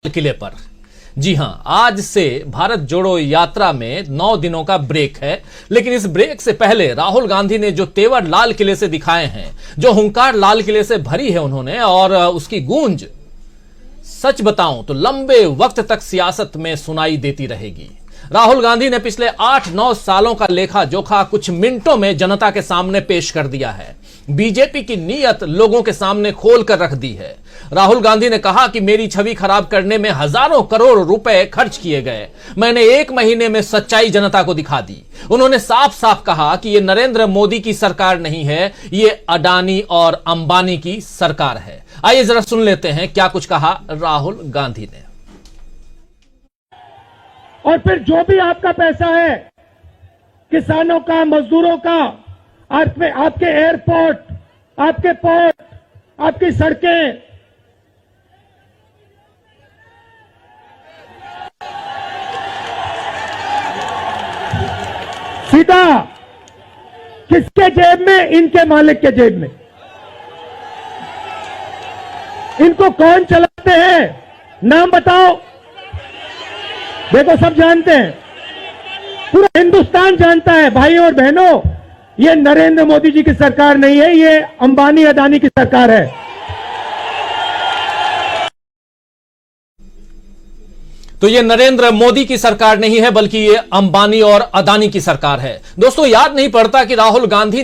किले पर। जी हां, आज से भारत जोड़ो यात्रा में 9 दिनों का ब्रेक है, लेकिन इस ब्रेक से पहले राहुल गांधी ने जो तेवर लाल किले से दिखाए हैं, जो हुंकार लाल किले से भरी है उन्होंने, और उसकी गूंज सच बताऊं तो लंबे वक्त तक सियासत में सुनाई देती रहेगी। राहुल गांधी ने पिछले 8-9 सालों का लेखा जोखा कुछ मिनटों में जनता के सामने पेश कर दिया है। बीजेपी की नीयत लोगों के सामने खोल कर रख दी है। राहुल गांधी ने कहा कि मेरी छवि खराब करने में हजारों करोड़ रुपए खर्च किए गए, मैंने 1 महीने में सच्चाई जनता को दिखा दी। उन्होंने साफ साफ कहा कि यह नरेंद्र मोदी की सरकार नहीं है, यह अडानी और अंबानी की सरकार है। आइए जरा सुन लेते हैं क्या कुछ कहा राहुल गांधी ने। और फिर जो भी आपका पैसा है, किसानों का, मजदूरों का, आपके एयरपोर्ट, आपके पोर्ट, आपकी सड़कें, सीधा किसके जेब में? इनके मालिक के जेब में। इनको कौन चलाते हैं? नाम बताओ। देखो, सब जानते हैं, पूरा हिंदुस्तान जानता है भाइयों और बहनों, ये नरेंद्र मोदी जी की सरकार नहीं है, ये अंबानी अडानी की सरकार है। तो ये नरेंद्र मोदी की सरकार नहीं है, बल्कि ये अंबानी और अदानी की सरकार है। दोस्तों, याद नहीं पड़ता कि राहुल गांधी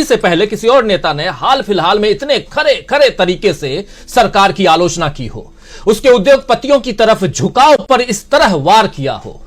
से पहले किसी और नेता ने हाल फिलहाल में इतने खरे तरीके से सरकार की आलोचना की हो, उसके उद्योगपतियों की तरफ झुकाव पर इस तरह वार किया हो।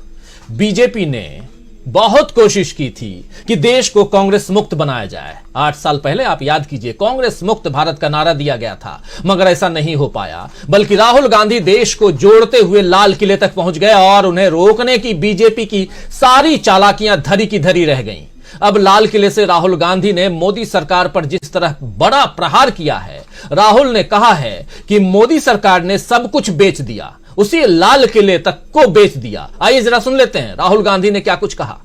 बीजेपी ने बहुत कोशिश की थी कि देश को कांग्रेस मुक्त बनाया जाए। 8 साल पहले आप याद कीजिए, कांग्रेस मुक्त भारत का नारा दिया गया था, मगर ऐसा नहीं हो पाया, बल्कि राहुल गांधी देश को जोड़ते हुए लाल किले तक पहुंच गए और उन्हें रोकने की बीजेपी की सारी चालाकियां धरी की धरी रह गईं। अब लाल किले से राहुल गांधी ने मोदी सरकार पर जिस तरह बड़ा प्रहार किया है, राहुल ने कहा है कि मोदी सरकार ने सब कुछ बेच दिया, उसी लाल किले तक को बेच दिया। आइए जरा सुन लेते हैं राहुल गांधी ने क्या कुछ कहा।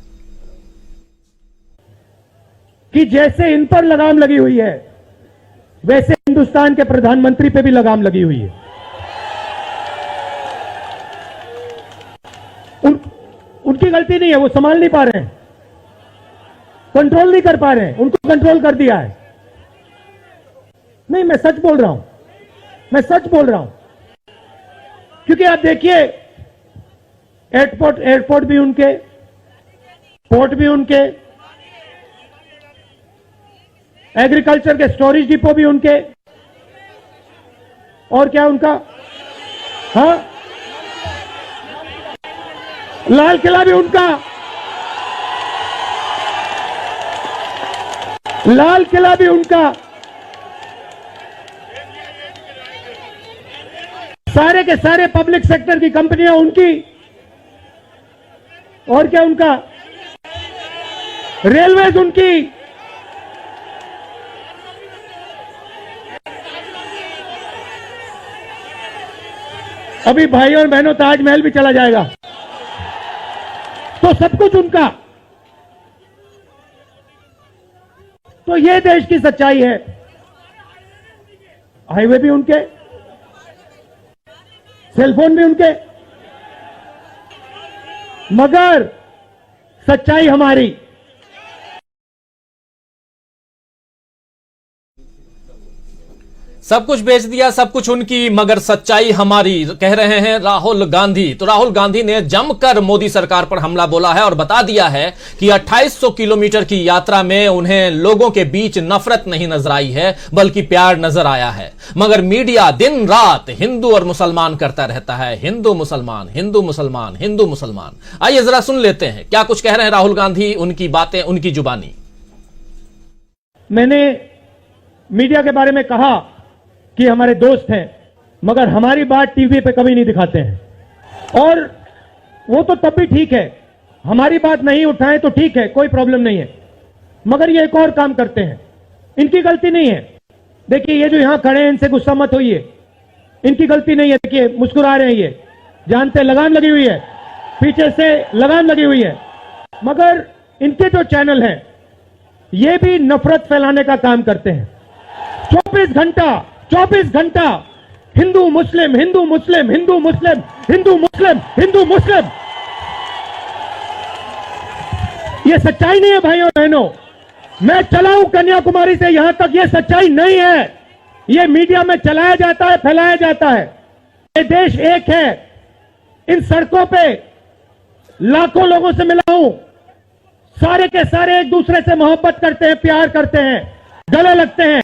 कि जैसे इन पर लगाम लगी हुई है, वैसे हिंदुस्तान के प्रधानमंत्री पे भी लगाम लगी हुई है। उनकी गलती नहीं है, वो संभाल नहीं पा रहे हैं, कंट्रोल नहीं कर पा रहे हैं, उनको कंट्रोल कर दिया है। नहीं, मैं सच बोल रहा हूं, क्योंकि आप देखिए, एयरपोर्ट भी उनके, पोर्ट भी उनके, एग्रीकल्चर के स्टोरेज डिपो भी उनके, और क्या उनका, हाँ, लाल किला भी उनका, लाल किला भी उनका, सारे के सारे पब्लिक सेक्टर की कंपनियां उनकी, और क्या उनका, रेलवेज उनकी, अभी भाइयों और बहनों ताजमहल भी चला जाएगा, तो सब कुछ उनका। तो ये देश की सच्चाई है। हाईवे भी उनके, सेलफोन भी उनके, मगर सच्चाई हमारी। सब कुछ बेच दिया, सब कुछ उनकी, मगर सच्चाई हमारी, कह रहे हैं राहुल गांधी। तो राहुल गांधी ने जमकर मोदी सरकार पर हमला बोला है और बता दिया है कि 2800 किलोमीटर की यात्रा में उन्हें लोगों के बीच नफरत नहीं नजर आई है, बल्कि प्यार नजर आया है। मगर मीडिया दिन रात हिंदू और मुसलमान करता रहता है, हिंदू मुसलमान, हिंदू मुसलमान, हिंदू मुसलमान। आइए जरा सुन लेते हैं क्या कुछ कह रहे हैं राहुल गांधी, उनकी बातें, उनकी जुबानी। मैंने मीडिया के बारे में कहा कि हमारे दोस्त हैं, मगर हमारी बात टीवी पे कभी नहीं दिखाते हैं, और वो तो तब भी ठीक है, हमारी बात नहीं उठाएं तो ठीक है, कोई प्रॉब्लम नहीं है, मगर ये एक और काम करते हैं, इनकी गलती नहीं है। देखिए, ये जो यहां खड़े हैं, इनसे गुस्सा मत होइए, इनकी गलती नहीं है। देखिए, मुस्कुरा रहे हैं, ये जानते लगाम लगी हुई है, पीछे से लगाम लगी हुई है, मगर इनके जो चैनल हैं ये भी नफरत फैलाने का काम करते हैं। 24 घंटा हिंदू मुस्लिम हिंदू मुस्लिम हिंदू मुस्लिम हिंदू मुस्लिम हिंदू मुस्लिम। ये सच्चाई नहीं है भाइयों बहनों। मैं चला हूं कन्याकुमारी से यहां तक, ये सच्चाई नहीं है। ये मीडिया में चलाया जाता है, फैलाया जाता है। ये देश एक है। इन सड़कों पे लाखों लोगों से मिला हूं, सारे के सारे एक दूसरे से मोहब्बत करते हैं, प्यार करते हैं, गले लगते हैं।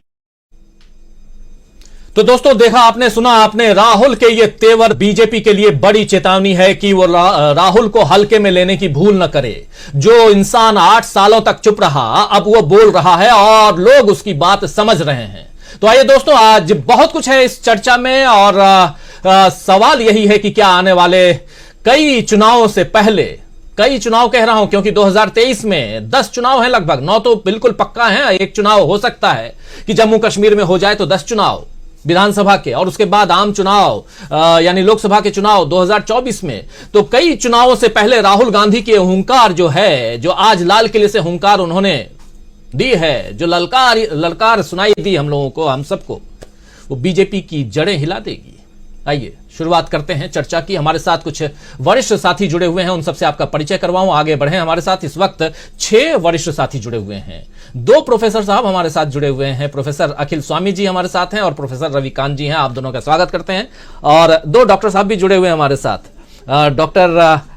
तो दोस्तों देखा आपने, सुना आपने, राहुल के ये तेवर बीजेपी के लिए बड़ी चेतावनी है कि वो राहुल को हल्के में लेने की भूल न करे। जो इंसान 8 सालों तक चुप रहा अब वो बोल रहा है और लोग उसकी बात समझ रहे हैं। तो आइए दोस्तों, आज बहुत कुछ है इस चर्चा में और सवाल यही है कि क्या आने वाले कई चुनावों से पहले, कई चुनाव कह रहा हूं क्योंकि 2023 में 10 चुनाव हैं लगभग, 9 तो बिल्कुल पक्का है, एक चुनाव हो सकता है कि जम्मू कश्मीर में हो जाए तो 10 चुनाव विधानसभा के, और उसके बाद आम चुनाव यानी लोकसभा के चुनाव 2024 में। तो कई चुनावों से पहले राहुल गांधी के हुंकार जो है, जो आज लाल किले से हुंकार उन्होंने दी है, जो ललकार सुनाई दी हम लोगों को, हम सबको, वो बीजेपी की जड़ें हिला देगी। आइए शुरुआत करते हैं चर्चा की। हमारे साथ कुछ वरिष्ठ साथी जुड़े हुए हैं, उन सबसे आपका परिचय करवाऊं, आगे बढ़े। हमारे साथ इस वक्त 6 वरिष्ठ साथी जुड़े हुए हैं। 2 प्रोफेसर साहब हमारे साथ जुड़े हुए हैं। प्रोफेसर अखिल स्वामी जी हमारे साथ हैं और प्रोफेसर रविकांत जी हैं। आप दोनों का स्वागत करते हैं। और 2 डॉक्टर साहब भी जुड़े हुए हैं हमारे साथ, डॉक्टर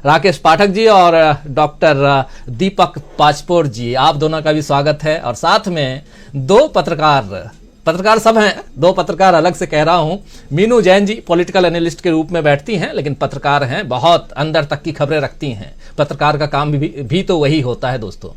राकेश पाठक जी और डॉक्टर दीपक पाचपोर जी, आप दोनों का भी स्वागत है। और साथ में 2 पत्रकार सब हैं, 2 पत्रकार अलग से कह रहा हूं। मीनू जैन जी पॉलिटिकल एनालिस्ट के रूप में बैठती हैं, लेकिन पत्रकार हैं, बहुत अंदर तक की खबरें रखती हैं। पत्रकार का काम भी तो वही होता है दोस्तों।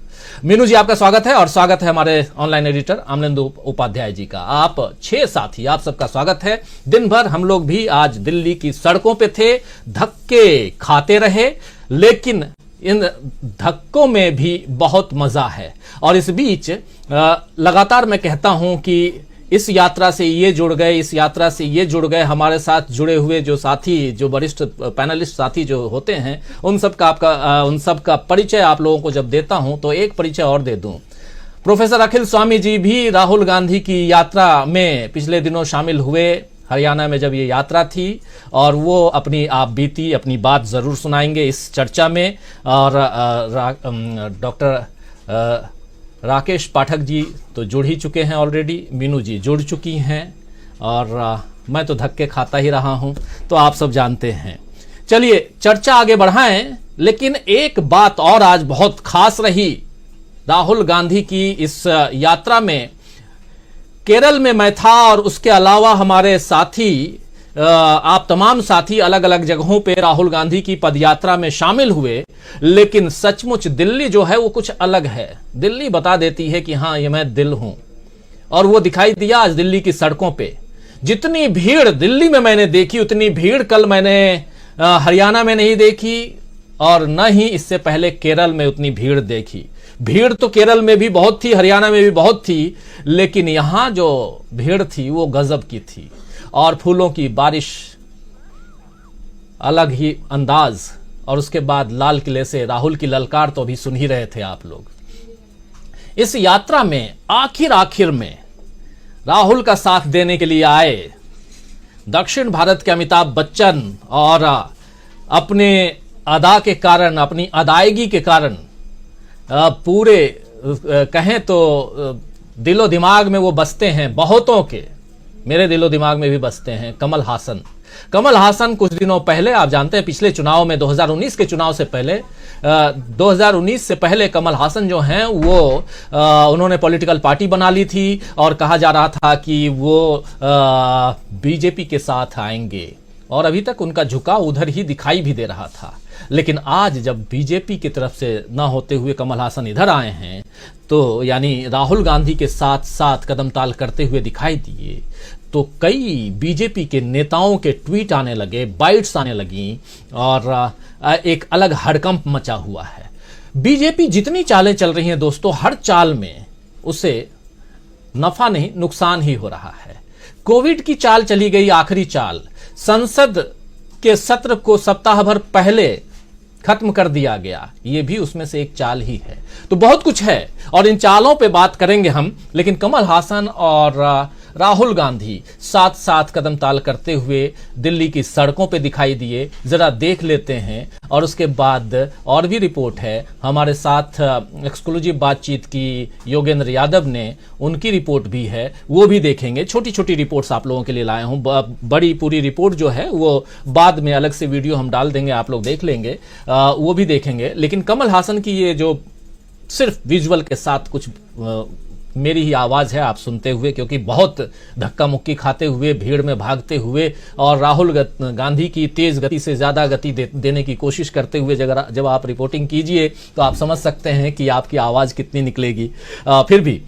मीनू जी आपका स्वागत है और स्वागत है हमारे ऑनलाइन एडिटर अमलेंदु उपाध्याय जी का। आप 6 साथी, आप सबका स्वागत है। दिन भर हम लोग भी आज दिल्ली की सड़कों पे थे, धक्के खाते रहे, लेकिन इन धक्कों में भी बहुत मजा है। और इस बीच लगातार मैं कहता हूं कि इस यात्रा से ये जुड़ गए, इस यात्रा से ये जुड़ गए, हमारे साथ जुड़े हुए जो साथी, जो वरिष्ठ पैनलिस्ट साथी जो होते हैं, उन सब का परिचय आप लोगों को जब देता हूं तो एक परिचय और दे दूं। प्रोफेसर अखिल स्वामी जी भी राहुल गांधी की यात्रा में पिछले दिनों शामिल हुए, हरियाणा में जब ये यात्रा थी, और वो अपनी आप बीती, अपनी बात जरूर सुनाएंगे इस चर्चा में। और डॉक्टर राकेश पाठक जी तो जुड़ ही चुके हैं ऑलरेडी, मीनू जी जुड़ चुकी हैं, और मैं तो धक्के खाता ही रहा हूं, तो आप सब जानते हैं। चलिए चर्चा आगे बढ़ाएं, लेकिन एक बात और आज बहुत खास रही राहुल गांधी की इस यात्रा में। केरल में मैं था और उसके अलावा हमारे साथी, आप तमाम साथी अलग अलग जगहों पे राहुल गांधी की पदयात्रा में शामिल हुए, लेकिन सचमुच दिल्ली जो है वो कुछ अलग है। दिल्ली बता देती है कि हाँ ये मैं दिल हूं, और वो दिखाई दिया आज दिल्ली की सड़कों पे। जितनी भीड़ दिल्ली में मैंने देखी, उतनी भीड़ कल मैंने हरियाणा में नहीं देखी, और न ही इससे पहले केरल में उतनी भीड़ देखी। भीड़ तो केरल में भी बहुत थी, हरियाणा में भी बहुत थी, लेकिन यहां जो भीड़ थी वो गजब की थी। और फूलों की बारिश, अलग ही अंदाज, और उसके बाद लाल किले से राहुल की ललकार तो अभी सुन ही रहे थे आप लोग। इस यात्रा में आखिर में राहुल का साथ देने के लिए आए दक्षिण भारत के अमिताभ बच्चन, और अपने अदा के कारण, अपनी अदायगी के कारण पूरे कहें तो दिलो दिमाग में वो बसते हैं बहुतों के, मेरे दिलो दिमाग में भी बसते हैं, कमल हासन कुछ दिनों पहले, आप जानते हैं पिछले चुनाव में, 2019 के चुनाव से पहले, 2019 से पहले कमल हासन जो हैं वो उन्होंने पॉलिटिकल पार्टी बना ली थी, और कहा जा रहा था कि वो बीजेपी के साथ आएंगे, और अभी तक उनका झुकाव उधर ही दिखाई भी दे रहा था। लेकिन आज जब बीजेपी की तरफ से ना होते हुए कमल हासन इधर आए हैं, तो यानी राहुल गांधी के साथ साथ कदम ताल करते हुए दिखाई दिए, तो कई बीजेपी के नेताओं के ट्वीट आने लगे, बाइट्स आने लगी, और एक अलग हड़कंप मचा हुआ है। बीजेपी जितनी चालें चल रही हैं दोस्तों, हर चाल में उसे नफा नहीं नुकसान ही हो रहा है। कोविड की चाल चली गई, आखिरी चाल, संसद के सत्र को सप्ताह भर पहले खत्म कर दिया गया, ये भी उसमें से एक चाल ही है। तो बहुत कुछ है और इन चालों पे बात करेंगे हम, लेकिन कमल हासन और राहुल गांधी साथ साथ कदम ताल करते हुए दिल्ली की सड़कों पे दिखाई दिए, जरा देख लेते हैं। और उसके बाद और भी रिपोर्ट है, हमारे साथ एक्सक्लूसिव बातचीत की योगेंद्र यादव ने, उनकी रिपोर्ट भी है, वो भी देखेंगे। छोटी छोटी रिपोर्ट्स आप लोगों के लिए लाया हूं, बड़ी पूरी रिपोर्ट जो है वो बाद में अलग से वीडियो हम डाल देंगे, आप लोग देख लेंगे, वो भी देखेंगे। लेकिन कमल हासन की ये जो सिर्फ विजुअल के साथ कुछ मेरी ही आवाज है आप सुनते हुए, क्योंकि बहुत धक्का मुक्की खाते हुए, भीड़ में भागते हुए और राहुल गांधी की तेज गति से ज्यादा गति देने की कोशिश करते हुए जब आप रिपोर्टिंग कीजिए तो आप समझ सकते हैं कि आपकी आवाज कितनी निकलेगी। फिर भी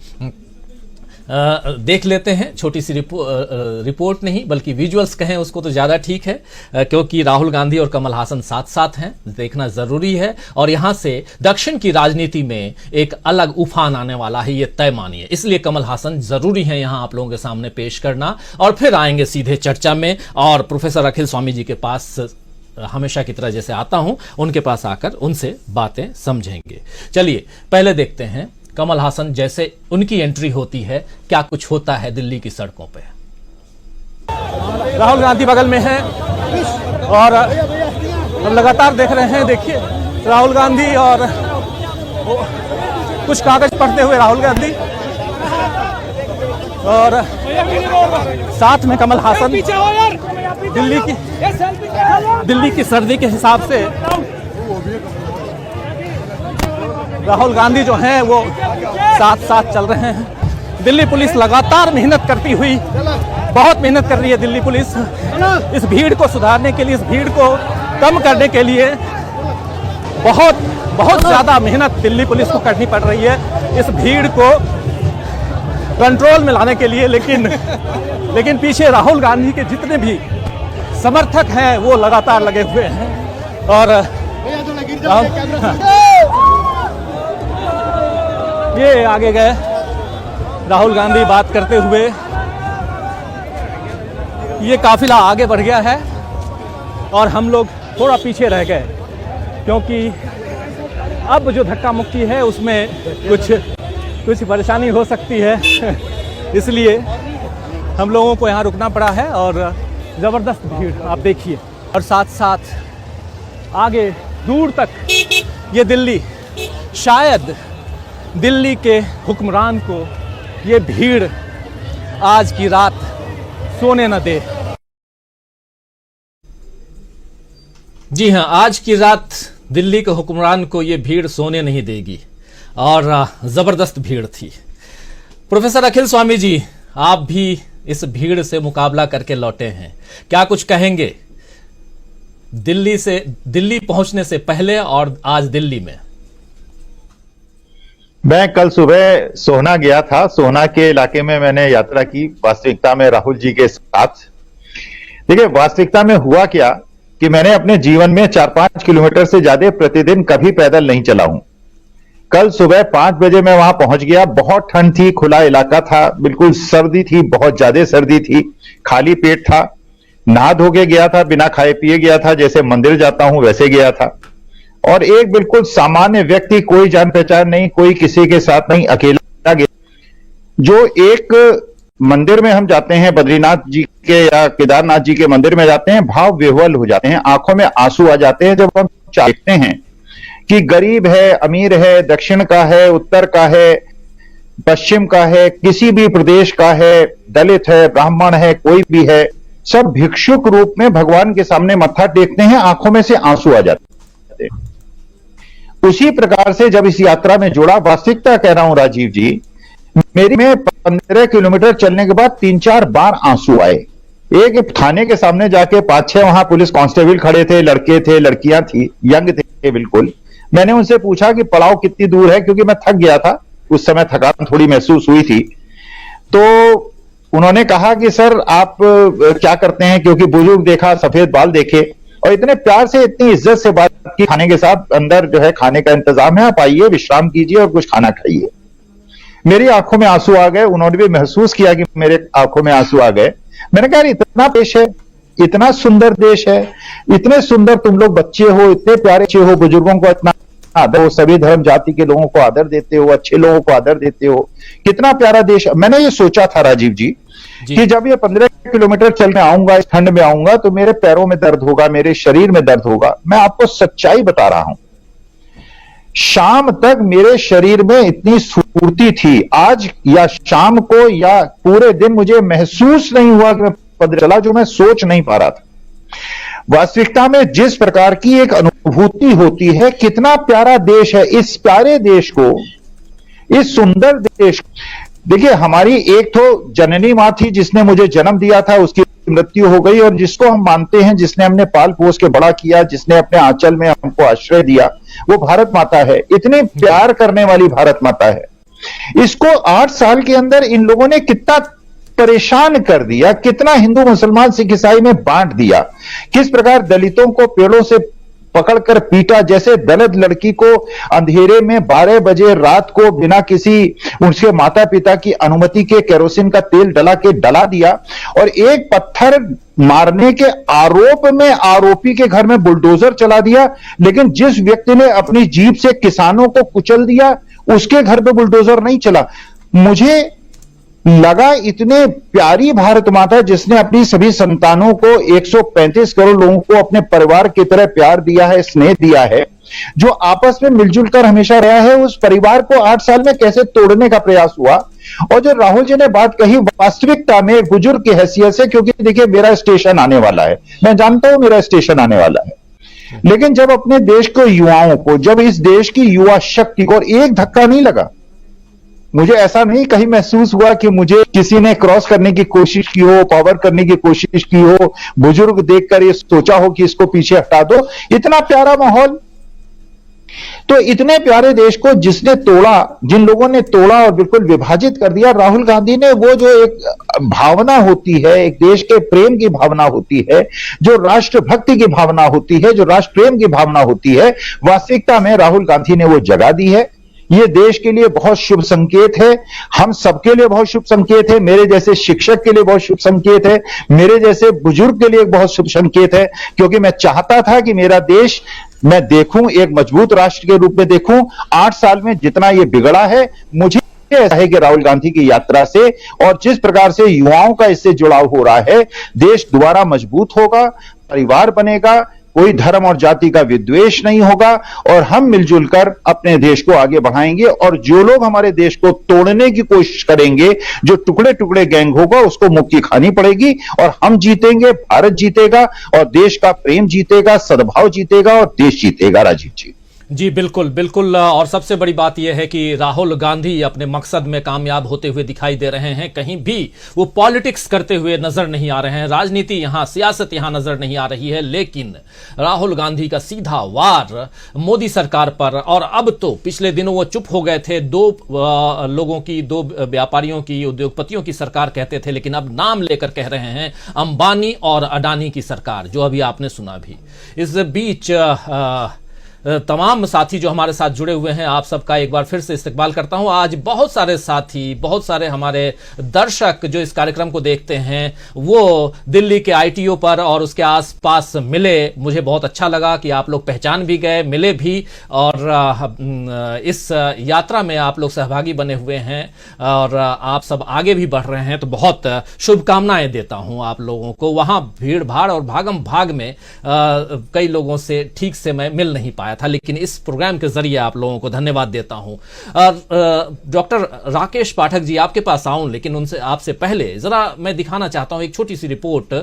देख लेते हैं छोटी सी रिपोर्ट नहीं बल्कि विजुअल्स कहें उसको तो ज्यादा ठीक है, क्योंकि राहुल गांधी और कमल हासन साथ साथ हैं, देखना जरूरी है। और यहां से दक्षिण की राजनीति में एक अलग उफान आने वाला है, ये तय मानिए। इसलिए कमल हासन जरूरी है यहां आप लोगों के सामने पेश करना। और फिर आएंगे सीधे चर्चा में, और प्रोफेसर अखिल स्वामी जी के पास हमेशा की तरह जैसे आता हूं, उनके पास आकर उनसे बातें समझेंगे। चलिए पहले देखते हैं कमल हासन जैसे उनकी एंट्री होती है, क्या कुछ होता है दिल्ली की सड़कों पे। राहुल गांधी बगल में है और हम लगातार देख रहे हैं, देखिए राहुल गांधी और कुछ कागज पढ़ते हुए राहुल गांधी और साथ में कमल हासन। दिल्ली की सर्दी के हिसाब से राहुल गांधी जो हैं वो साथ साथ चल रहे हैं। दिल्ली पुलिस लगातार मेहनत करती हुई, बहुत मेहनत कर रही है दिल्ली पुलिस इस भीड़ को सुधारने के लिए, इस भीड़ को कम करने के लिए बहुत ज्यादा मेहनत दिल्ली पुलिस को करनी पड़ रही है इस भीड़ को कंट्रोल में लाने के लिए। लेकिन पीछे राहुल गांधी के जितने भी समर्थक हैं वो लगातार लगे हुए हैं। और ये आगे गए राहुल गांधी बात करते हुए, ये काफिला आगे बढ़ गया है और हम लोग थोड़ा पीछे रह गए, क्योंकि अब जो धक्का मुक्की है उसमें कुछ परेशानी हो सकती है इसलिए हम लोगों को यहाँ रुकना पड़ा है। और ज़बरदस्त भीड़ आप देखिए, और साथ साथ आगे दूर तक ये दिल्ली, शायद दिल्ली के हुक्मरान को ये भीड़ आज की रात सोने न दे। जी हां, आज की रात दिल्ली के हुक्मरान को ये भीड़ सोने नहीं देगी, और जबरदस्त भीड़ थी। प्रोफेसर अखिल स्वामी जी, आप भी इस भीड़ से मुकाबला करके लौटे हैं, क्या कुछ कहेंगे दिल्ली पहुंचने से पहले और आज दिल्ली में? मैं कल सुबह सोहना गया था। सोहना के इलाके में मैंने यात्रा की वास्तविकता में राहुल जी के साथ। देखिए, वास्तविकता में हुआ क्या कि मैंने अपने जीवन में 4-5 किलोमीटर से ज्यादा प्रतिदिन कभी पैदल नहीं चला हूं। कल सुबह 5 बजे मैं वहां पहुंच गया। बहुत ठंड थी, खुला इलाका था, बिल्कुल सर्दी थी, बहुत ज्यादा सर्दी थी, खाली पेट था, नहा धो के गया था, बिना खाए पिए गया था, जैसे मंदिर जाता हूं वैसे गया था। और एक बिल्कुल सामान्य व्यक्ति, कोई जान पहचान नहीं, कोई किसी के साथ नहीं, अकेला गया। जो एक मंदिर में हम जाते हैं, बद्रीनाथ जी के या केदारनाथ जी के मंदिर में जाते हैं, भाव विह्वल हो जाते हैं, आंखों में आंसू आ जाते हैं जब हम देखते हैं कि गरीब है, अमीर है, दक्षिण का है, उत्तर का है, पश्चिम का है, किसी भी प्रदेश का है, दलित है, ब्राह्मण है, कोई भी है, सब भिक्षुक रूप में भगवान के सामने मत्था टेकते हैं, आंखों में से आंसू आ जाते हैं। उसी प्रकार से जब इस यात्रा में जुड़ा, वास्तविकता कह रहा हूं राजीव जी, मेरी में 15 किलोमीटर चलने के बाद 3-4 बार आंसू आए। एक थाने के सामने जाके 5-6 वहां पुलिस कांस्टेबल खड़े थे, लड़के थे, लड़कियां थी, यंग थे बिल्कुल। मैंने उनसे पूछा कि पड़ाव कितनी दूर है, क्योंकि मैं थक गया था, उस समय थकान थोड़ी महसूस हुई थी। तो उन्होंने कहा कि सर आप क्या करते हैं, क्योंकि बुजुर्ग देखा, सफेद बाल देखे, और इतने प्यार से, इतनी इज्जत से बात की। खाने के साथ अंदर जो है खाने का इंतजाम है, आप आइए, विश्राम कीजिए और कुछ खाना खाइए। मेरी आंखों में आंसू आ गए, उन्होंने भी महसूस किया कि मेरे आंखों में आंसू आ गए। मैंने कहा इतना देश है, इतना सुंदर देश है, इतने सुंदर तुम लोग बच्चे हो, इतने प्यारे बच्चे हो, बुजुर्गों को इतना आदर हो, सभी धर्म जाति के लोगों को आदर देते हो, अच्छे लोगों को आदर देते हो, कितना प्यारा देश। मैंने ये सोचा था राजीव जी कि जब ये 15 किलोमीटर चल के आऊंगा, इस ठंड में आऊंगा, तो मेरे पैरों में दर्द होगा, मेरे शरीर में दर्द होगा। मैं आपको सच्चाई बता रहा हूं, शाम तक मेरे शरीर में इतनी स्फूर्ति थी, आज या शाम को या पूरे दिन मुझे महसूस नहीं हुआ कि मैं पद चला, जो मैं सोच नहीं पा रहा था। वास्तविकता में जिस प्रकार की एक अनुभूति होती है, कितना प्यारा देश है, इस प्यारे देश को, इस सुंदर देश को, देखिए हमारी एक तो जननी मां थी जिसने मुझे जन्म दिया था, उसकी मृत्यु हो गई, और जिसको हम मानते हैं, जिसने हमने पाल पोस के बड़ा किया, जिसने अपने आंचल में हमको आश्रय दिया, वो भारत माता है। इतने प्यार करने वाली भारत माता है। इसको 8 साल के अंदर इन लोगों ने कितना परेशान कर दिया, कितना हिंदू मुसलमान सिख ईसाई में बांट दिया, किस प्रकार दलितों को पेड़ों से पकड़कर पीटा, जैसे दलित लड़की को अंधेरे में 12 बजे रात को बिना किसी उनके माता पिता की अनुमति के केरोसिन का तेल डला दिया, और एक पत्थर मारने के आरोप में आरोपी के घर में बुलडोजर चला दिया। लेकिन जिस व्यक्ति ने अपनी जीभ से किसानों को कुचल दिया, उसके घर पे बुलडोजर नहीं चला। मुझे लगा इतने प्यारी भारत माता जिसने अपनी सभी संतानों को, 135 करोड़ लोगों को अपने परिवार की तरह प्यार दिया है, स्नेह दिया है, जो आपस में मिलजुल कर हमेशा रहा है, उस परिवार को 8 साल में कैसे तोड़ने का प्रयास हुआ। और जो राहुल जी ने बात कही, वास्तविकता में एक बुजुर्ग की हैसियत से, क्योंकि देखिए मेरा स्टेशन आने वाला है, मैं जानता हूं मेरा स्टेशन आने वाला है, लेकिन जब अपने देश को, युवाओं को, जब इस देश की युवा शक्ति को, और एक धक्का नहीं लगा, मुझे ऐसा नहीं कहीं महसूस हुआ कि मुझे किसी ने क्रॉस करने की कोशिश की हो, पावर करने की कोशिश की हो, बुजुर्ग देखकर ये सोचा हो कि इसको पीछे हटा दो। इतना प्यारा माहौल। तो इतने प्यारे देश को जिसने तोड़ा, जिन लोगों ने तोड़ा और बिल्कुल विभाजित कर दिया, राहुल गांधी ने, वो जो एक भावना होती है, एक देश के प्रेम की भावना होती है, जो राष्ट्रभक्ति की भावना होती है, जो राष्ट्र प्रेम की भावना होती है, वास्तविकता में राहुल गांधी ने वो जगा दी है। ये देश के लिए बहुत शुभ संकेत है, हम सबके लिए बहुत शुभ संकेत है, मेरे जैसे शिक्षक के लिए बहुत शुभ संकेत है, मेरे जैसे बुजुर्ग के लिए बहुत शुभ संकेत है, क्योंकि मैं चाहता था कि मेरा देश मैं देखूं, एक मजबूत राष्ट्र के रूप में देखूं। 8 साल में जितना ये बिगड़ा है, मुझे ऐसा है कि राहुल गांधी की यात्रा से और जिस प्रकार से युवाओं का इससे जुड़ाव हो रहा है, देश दोबारा मजबूत होगा, परिवार बनेगा, कोई धर्म और जाति का विद्वेष नहीं होगा, और हम मिलजुल कर अपने देश को आगे बढ़ाएंगे। और जो लोग हमारे देश को तोड़ने की कोशिश करेंगे, जो टुकड़े टुकड़े गैंग होगा, उसको मुक्की खानी पड़ेगी, और हम जीतेंगे, भारत जीतेगा, और देश का प्रेम जीतेगा, सद्भाव जीतेगा, और देश जीतेगा। राजीव जी जी बिल्कुल बिल्कुल। और सबसे बड़ी बात यह है कि राहुल गांधी अपने मकसद में कामयाब होते हुए दिखाई दे रहे हैं। कहीं भी वो पॉलिटिक्स करते हुए नजर नहीं आ रहे हैं, राजनीति यहां, सियासत यहां नजर नहीं आ रही है, लेकिन राहुल गांधी का सीधा वार मोदी सरकार पर, और अब तो पिछले दिनों वो चुप हो गए थे, 2 लोगों की, 2 व्यापारियों की, उद्योगपतियों की सरकार कहते थे, लेकिन अब नाम लेकर कह रहे हैं अंबानी और अडानी की सरकार, जो अभी आपने सुना भी। इस बीच तमाम साथी जो हमारे साथ जुड़े हुए हैं, आप सबका एक बार फिर से इस्तकबाल करता हूं। आज बहुत सारे साथी, बहुत सारे हमारे दर्शक जो इस कार्यक्रम को देखते हैं, वो दिल्ली के आईटीओ पर और उसके आसपास मिले। मुझे बहुत अच्छा लगा कि आप लोग पहचान भी गए, मिले भी, और इस यात्रा में आप लोग सहभागी बने हुए हैं, और आप सब आगे भी बढ़ रहे हैं, तो बहुत शुभकामनाएं देता हूं आप लोगों को। वहां भीड़ भाड़ और भागम भाग में कई लोगों से ठीक से मैं मिल नहीं पाया था, लेकिन इस प्रोग्राम के जरिए आप लोगों को धन्यवाद देता हूं। डॉक्टर राकेश पाठक जी, आपके पास आऊं, लेकिन उनसे आपसे पहले जरा मैं दिखाना चाहता हूं एक छोटी सी रिपोर्ट।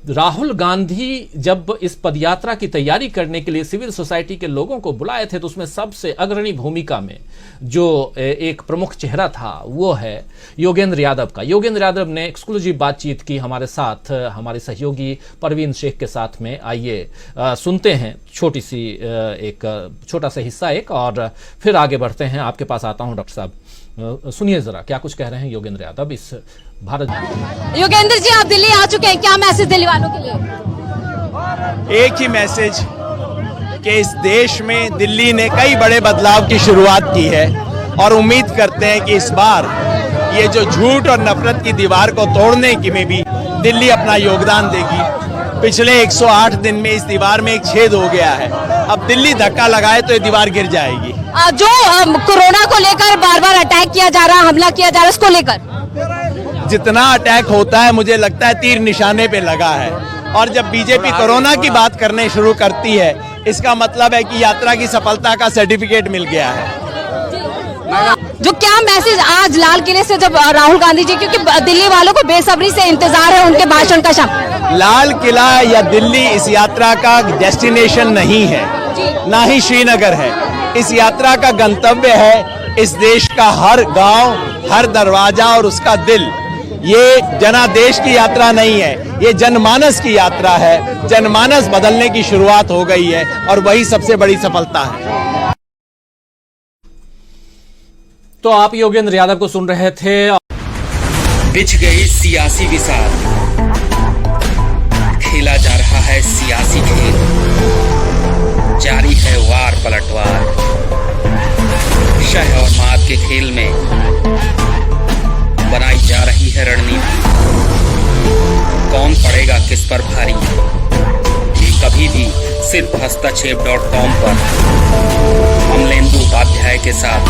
राहुल गांधी जब इस पदयात्रा की तैयारी करने के लिए सिविल सोसाइटी के लोगों को बुलाए थे, तो उसमें सबसे अग्रणी भूमिका में जो एक प्रमुख चेहरा था वो है योगेंद्र यादव का। योगेंद्र यादव ने एक्सक्लूसिव बातचीत की हमारे साथ, हमारे सहयोगी परवीन शेख के साथ में। आइए सुनते हैं छोटी सी एक छोटा सा हिस्सा एक, और फिर आगे बढ़ते हैं। आपके पास आता हूं डॉक्टर साहब, सुनिए जरा क्या कुछ कह रहे हैं योगेंद्र यादव इस भारत। योगेंद्र जी, आप दिल्ली आ चुके हैं, क्या मैसेज दिल्ली वालों के लिए? एक ही मैसेज कि इस देश में दिल्ली ने कई बड़े बदलाव की शुरुआत की है, और उम्मीद करते हैं कि इस बार ये जो झूठ और नफरत की दीवार को तोड़ने की में भी दिल्ली अपना योगदान देगी। पिछले 108 दिन में इस दीवार में एक छेद हो गया है। अब दिल्ली धक्का लगाए तो ये दीवार गिर जाएगी। जो कोरोना को लेकर बार बार अटैक किया जा रहा है, हमला किया जा रहा है, उसको लेकर जितना अटैक होता है मुझे लगता है तीर निशाने पे लगा है। और जब बीजेपी कोरोना की बात करने शुरू करती है, इसका मतलब है कि यात्रा की सफलता का सर्टिफिकेट मिल गया है। जो क्या मैसेज आज लाल किले से जब राहुल गांधी जी, क्योंकि दिल्ली वालों को बेसब्री से इंतजार है उनके भाषण का शाम। लाल किला या दिल्ली इस यात्रा का डेस्टिनेशन नहीं है, ना ही श्रीनगर है। इस यात्रा का गंतव्य है इस देश का हर गांव, हर दरवाजा और उसका दिल। ये जनादेश की यात्रा नहीं है, ये जनमानस की यात्रा है। जनमानस बदलने की शुरुआत हो गई है और वही सबसे बड़ी सफलता है। तो आप योगेंद्र यादव को सुन रहे थे। बिछ गई सियासी विसार, खेला जा रहा है सियासी खेल, जारी है वार पलटवार। शह और मात के खेल में बनाई जा रही है रणनीति। कौन पड़ेगा किस पर भारी, ये कभी भी सिर्फ हस्तक्षेप.com पर। अमलेंदु उपाध्याय के साथ